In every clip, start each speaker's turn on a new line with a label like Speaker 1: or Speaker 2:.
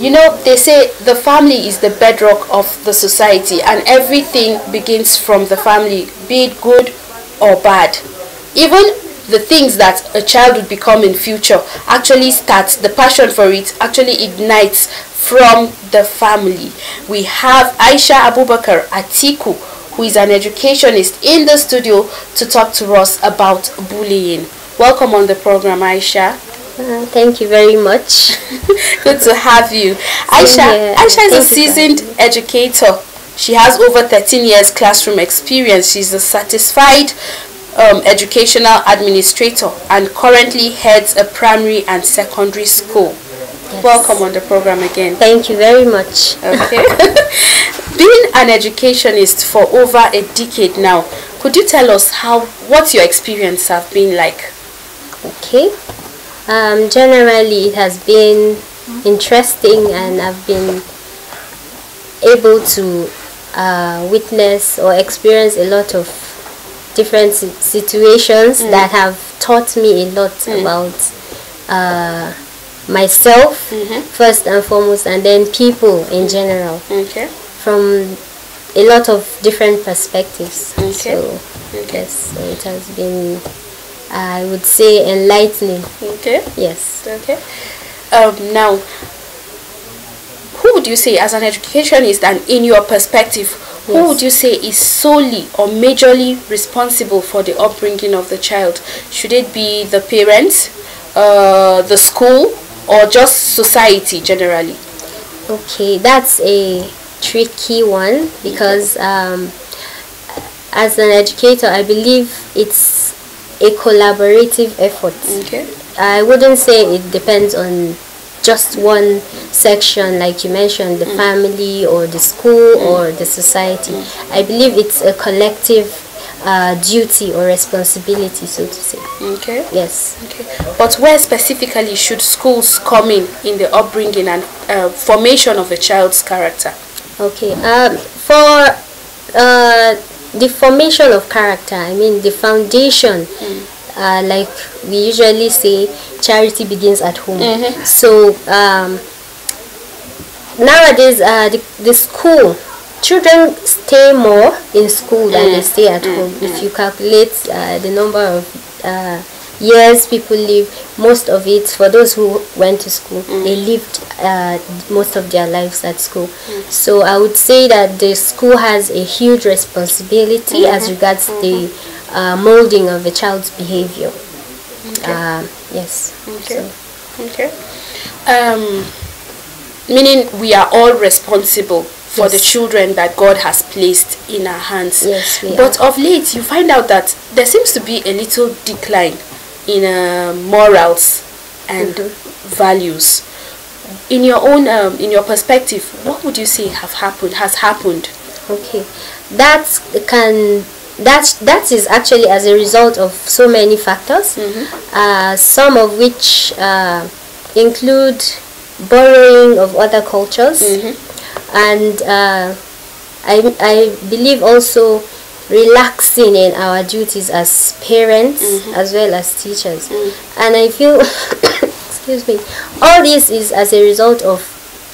Speaker 1: You know, they say the family is the bedrock of the society, and everything begins from the family, be it good or bad. Even the things that a child would become in future actually starts, the passion for it actually ignites from the family. We have Aisha Abubakar Atiku, who is an educationist, in the studio to talk to us about bullying. Welcome on the program, Aisha.
Speaker 2: Thank you very much.
Speaker 1: Good to have you. Aisha is a seasoned educator. She has over 13 years classroom experience. She's a certified educational administrator and currently heads a primary and secondary school. Yes. Welcome on the program again.
Speaker 2: Thank you very much.
Speaker 1: Okay. Being an educationist for over a decade now, could you tell us what your experience have been like?
Speaker 2: Okay. Generally, it has been interesting, and I've been able to witness or experience a lot of different situations that have taught me a lot about myself, first and foremost, and then people in general, from a lot of different perspectives. So yes, it has been, I would say, enlightening.
Speaker 1: Okay.
Speaker 2: Yes.
Speaker 1: Okay. Now, who would you say, as an educationist and in your perspective, who would you say is solely or majorly responsible for the upbringing of the child? Should it be the parents, the school, or just society generally?
Speaker 2: Okay, that's a tricky one because as an educator, I believe it's a collaborative effort.
Speaker 1: Okay.
Speaker 2: I wouldn't say it depends on just one section, like you mentioned, the family or the school or the society. I believe it's a collective duty or responsibility, so to say.
Speaker 1: Okay.
Speaker 2: Yes.
Speaker 1: Okay. But where specifically should schools come in the upbringing and formation of a child's character?
Speaker 2: Okay. For the formation of character, I mean the foundation, like we usually say, charity begins at home. So nowadays, the school, children stay more in school than they stay at home. If you calculate the number of years people live, most of it, for those who went to school, they lived most of their lives at school. So I would say that the school has a huge responsibility as regards the molding of a child's behavior. Yes.
Speaker 1: Okay. So. Okay. Meaning we are all responsible for the children that God has placed in our hands.
Speaker 2: Yes, we
Speaker 1: but
Speaker 2: are.
Speaker 1: Of late, you find out that there seems to be a little decline in morals and values. In your own, in your perspective, what would you say has happened?
Speaker 2: Okay, that is actually as a result of so many factors. Some of which include borrowing of other cultures, and I believe also relaxing in our duties as parents as well as teachers. And I feel excuse me, all this is as a result of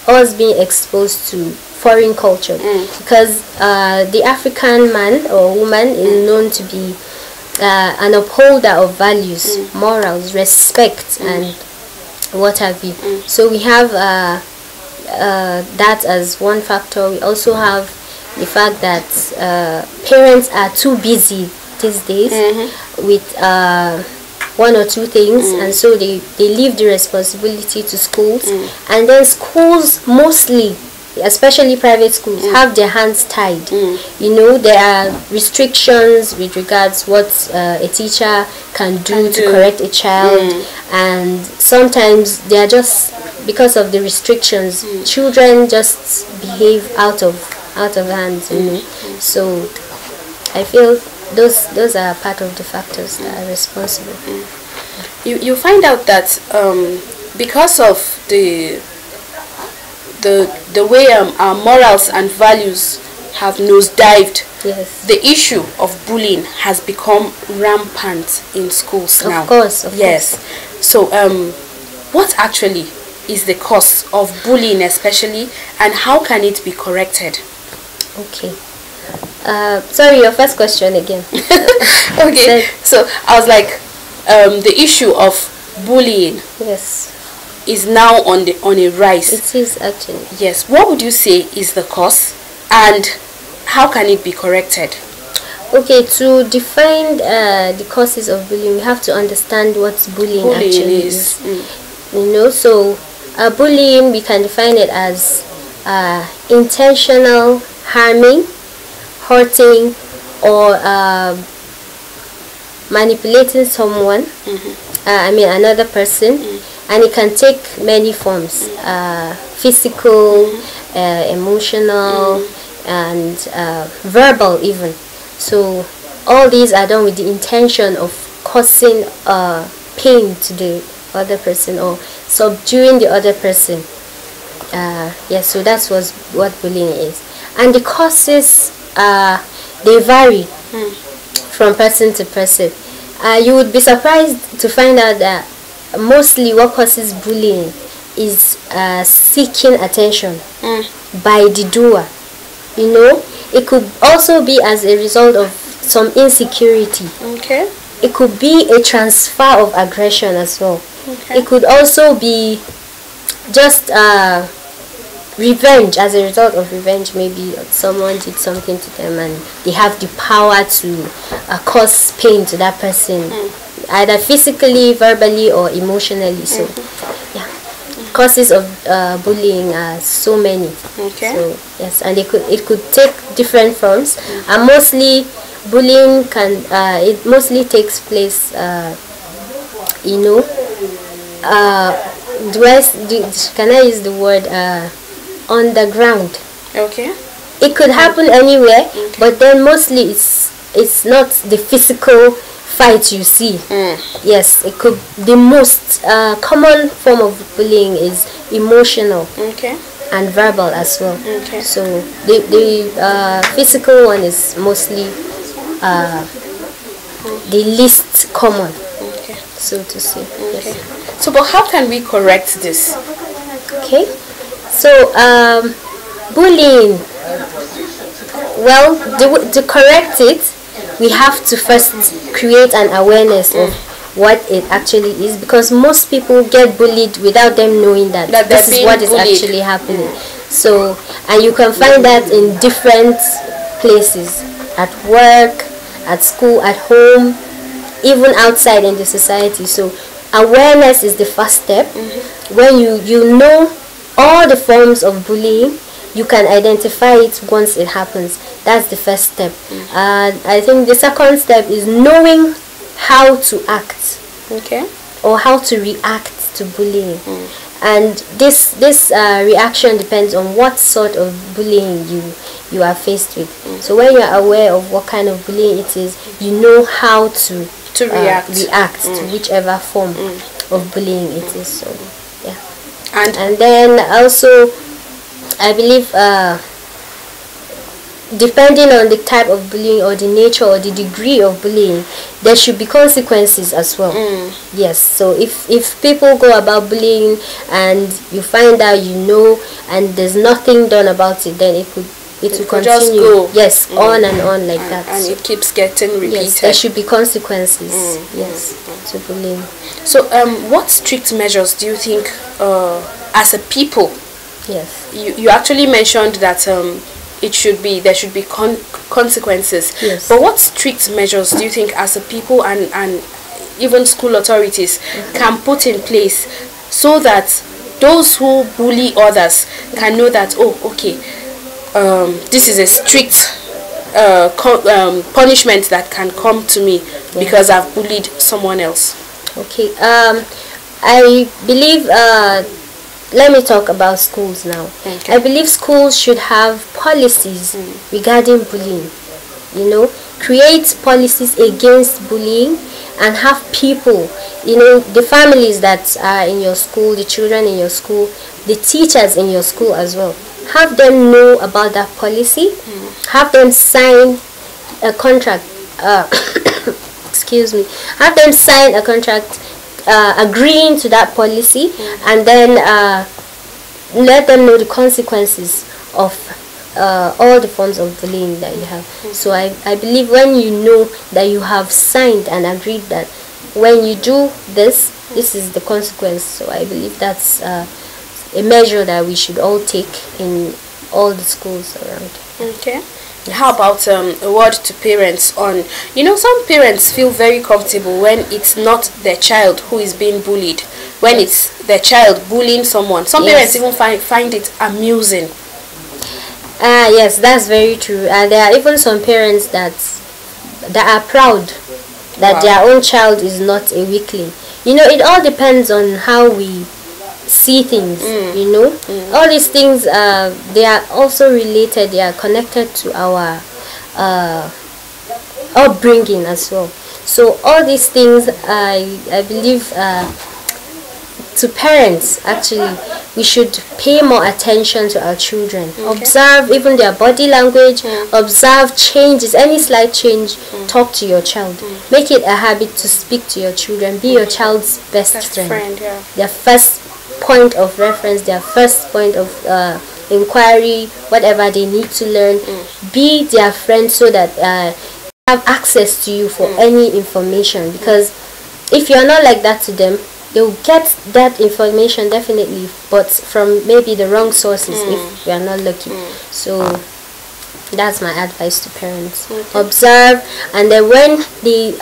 Speaker 2: us being exposed to foreign culture, because the African man or woman is known to be an upholder of values, morals, respect, and what have you. So we have that as one factor. We also have the fact that parents are too busy these days with one or two things, and so they leave the responsibility to schools, and then schools mostly, especially private schools, have their hands tied. You know, there are restrictions with regards what a teacher can do to correct a child, and sometimes they are just, because of the restrictions, children just behave out of hand, you know. So I feel those are part of the factors that are responsible.
Speaker 1: You find out that because of the way our morals and values have nosedived, the issue of bullying has become rampant in schools now.
Speaker 2: Of course.
Speaker 1: So what actually is the cause of bullying especially, and how can it be corrected?
Speaker 2: Okay. Sorry, your first question again.
Speaker 1: Okay, so I was like, the issue of bullying,
Speaker 2: yes,
Speaker 1: is now on a rise.
Speaker 2: It is actually.
Speaker 1: Yes. What would you say is the cause, and how can it be corrected?
Speaker 2: Okay, to define the causes of bullying, we have to understand what bullying actually is. You know, so bullying, we can define it as intentional harming, hurting, or manipulating someone, another person, and it can take many forms, physical, emotional, and verbal even. So all these are done with the intention of causing pain to the other person or subduing the other person. Yes, so that's what bullying is. And the causes, they vary from person to person. You would be surprised to find out that mostly what causes bullying is seeking attention by the doer. You know, it could also be as a result of some insecurity.
Speaker 1: Okay.
Speaker 2: It could be a transfer of aggression as well.
Speaker 1: Okay.
Speaker 2: It could also be just revenge, as a result of revenge. Maybe someone did something to them and they have the power to cause pain to that person, either physically, verbally, or emotionally. So yeah, causes of bullying are so many.
Speaker 1: Okay.
Speaker 2: So yes, and it could take different forms, and mostly bullying it mostly takes place can I use the word underground?
Speaker 1: Okay.
Speaker 2: It could happen anywhere, but then mostly it's not the physical fight you see. Yes, it could. The most common form of bullying is emotional, and verbal as well.
Speaker 1: Okay.
Speaker 2: So the physical one is mostly the least common, so to say.
Speaker 1: Okay.
Speaker 2: Yes.
Speaker 1: So, but how can we correct this?
Speaker 2: Okay. So bullying. Well, to correct it, we have to first create an awareness of what it actually is, because most people get bullied without them knowing that this is what is actually happening. So, and you can find that in different places, at work, at school, at home, even outside in the society. So awareness is the first step. When you know all the forms of bullying, you can identify it once it happens. That's the first step. I think the second step is knowing how to act, or how to react to bullying. And this reaction depends on what sort of bullying you are faced with. So when you are aware of what kind of bullying it is, you know how to react to whichever form of bullying it is. So yeah, and then also I believe depending on the type of bullying or the nature or the degree of bullying, there should be consequences as well. Yes, so if people go about bullying and you find out, and there's nothing done about it, then it will continue.
Speaker 1: Just go.
Speaker 2: Yes, on and on like that.
Speaker 1: And it keeps getting repeated.
Speaker 2: Yes, there should be consequences. Yes, to bullying.
Speaker 1: So what strict measures do you think as a people?
Speaker 2: Yes.
Speaker 1: You actually mentioned that there should be consequences.
Speaker 2: Yes.
Speaker 1: But what strict measures do you think as a people and even school authorities can put in place so that those who bully others can know that, this is a strict punishment that can come to me because I've bullied someone else? Okay.
Speaker 2: I believe let me talk about schools now. I believe schools should have policies regarding bullying. Create policies against bullying and have people, the families that are in your school, the children in your school, the teachers in your school as well. Have them know about that policy. Have them sign a contract. Excuse me. Have them sign a contract agreeing to that policy, and then let them know the consequences of all the forms of bullying that you have. So I believe when you know that you have signed and agreed that when you do this, this is the consequence. So I believe that's a measure that we should all take in all the schools around.
Speaker 1: Okay. How about a word to parents on, some parents feel very comfortable when it's not their child who is being bullied, when it's their child bullying someone. Some parents even find it amusing.
Speaker 2: Yes, that's very true. There are even some parents that are proud that their own child is not a weakling. It all depends on how we see things. All these things, they are also related, they are connected to our upbringing as well. So all these things, I believe, to parents, actually, we should pay more attention to our children. Observe even their body language, observe changes, any slight change. Talk to your child. Make it a habit to speak to your children. Be your child's best friend. Their first point of reference, their first point of inquiry, whatever they need to learn. Be their friend so that have access to you for any information, because if you're not like that to them, they'll get that information definitely, but from maybe the wrong sources if we are not lucky. So that's my advice to parents. Observe, and then when they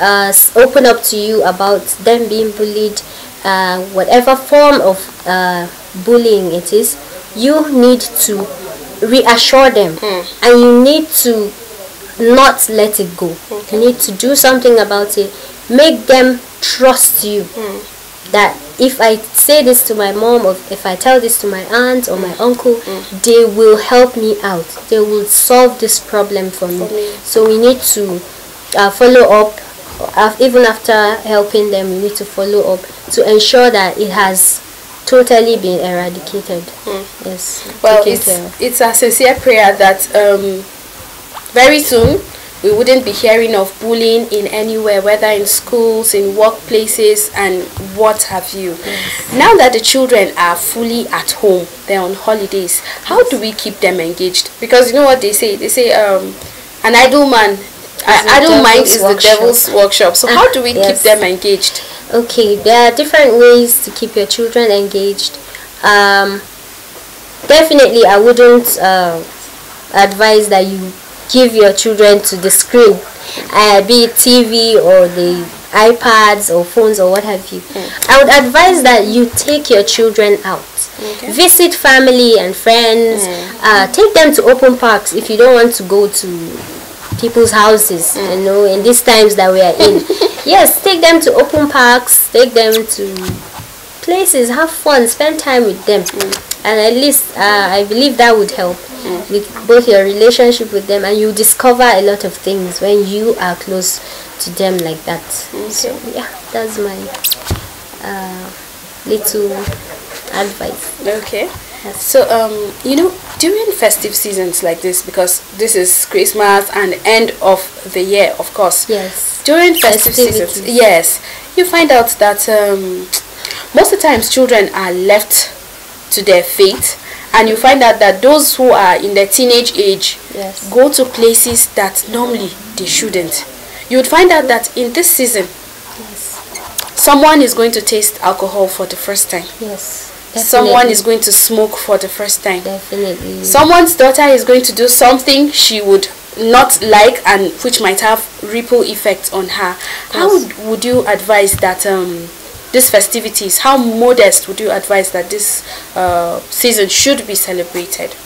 Speaker 2: open up to you about them being bullied, whatever form of bullying it is, you need to reassure them, and you need to not let it go. You need to do something about it. Make them trust you. That if I say this to my mom, or if I tell this to my aunt or my uncle, they will help me out. They will solve this problem for me. So we need to follow up. Even after helping them, we need to follow up to ensure that it has totally been eradicated. Yes.
Speaker 1: Well, it's a sincere prayer that very soon we wouldn't be hearing of bullying in anywhere, whether in schools, in workplaces, and what have you. Now that the children are fully at home, they're on holidays, how do we keep them engaged? Because you know what they say? They say an idle mind is the devil's workshop. So how do we keep them engaged?
Speaker 2: Okay, there are different ways to keep your children engaged. Definitely, I wouldn't advise that you give your children to the screen, be it TV or the iPads or phones or what have you. I would advise that you take your children out, visit family and friends, take them to open parks if you don't want to go to people's houses, in these times that we are in. Yes, take them to open parks, take them to places, have fun, spend time with them, and at least I believe that would help with both your relationship with them, and you discover a lot of things when you are close to them like that. So yeah, that's my little advice.
Speaker 1: Okay. Yes. So during festive seasons like this, because this is Christmas and end of the year, of course.
Speaker 2: Yes.
Speaker 1: During festive seasons, yes, you find out that most of the times children are left to their fate, and you find out that those who are in their teenage age go to places that normally they shouldn't. You would find out that in this season, someone is going to taste alcohol for the first time.
Speaker 2: Yes. Definitely.
Speaker 1: Someone is going to smoke for the first time.
Speaker 2: Definitely.
Speaker 1: Someone's daughter is going to do something she would not like, and which might have ripple effects on her. How would you advise that these festivities, how modest would you advise that this season should be celebrated?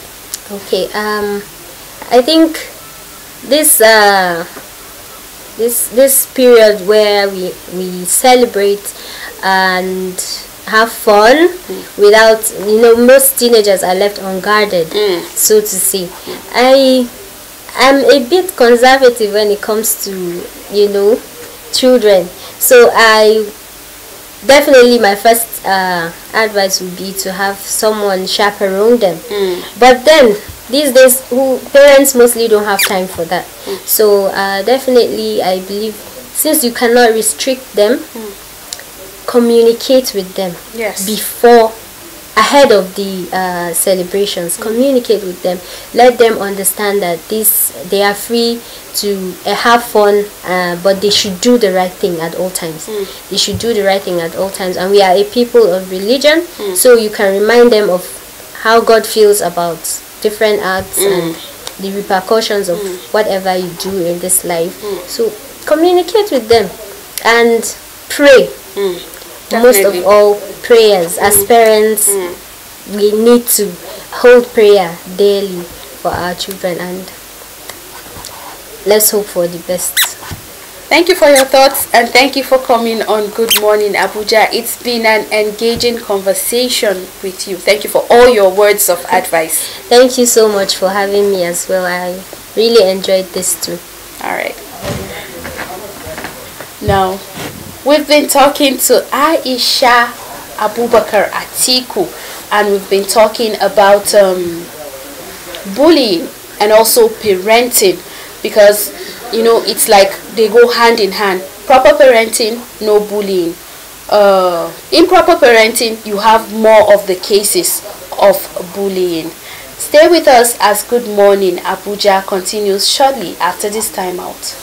Speaker 2: Okay, I think this this period where we celebrate and have fun without, most teenagers are left unguarded, so to say. I am a bit conservative when it comes to children, so I definitely, my first advice would be to have someone chaperone them. But then these days, parents mostly don't have time for that. So definitely, I believe, since you cannot restrict them, communicate with them.
Speaker 1: Yes.
Speaker 2: Before, ahead of the celebrations. Communicate with them. Let them understand that they are free to have fun, but they should do the right thing at all times. They should do the right thing at all times. And we are a people of religion, so you can remind them of how God feels about different acts and the repercussions of whatever you do in this life. So communicate with them and pray. Most of all, prayers. As parents, we need to hold prayer daily for our children, and let's hope for the best.
Speaker 1: Thank you for your thoughts, and thank you for coming on Good Morning Abuja. It's been an engaging conversation with you. Thank you for all your words of advice.
Speaker 2: Thank you so much for having me as well. I really enjoyed this too.
Speaker 1: All right. Now, we've been talking to Aisha Abubakar Atiku, and we've been talking about bullying and also parenting, because it's like they go hand in hand. Proper parenting, no bullying. Improper parenting, you have more of the cases of bullying. Stay with us as Good Morning Abuja continues shortly after this time out.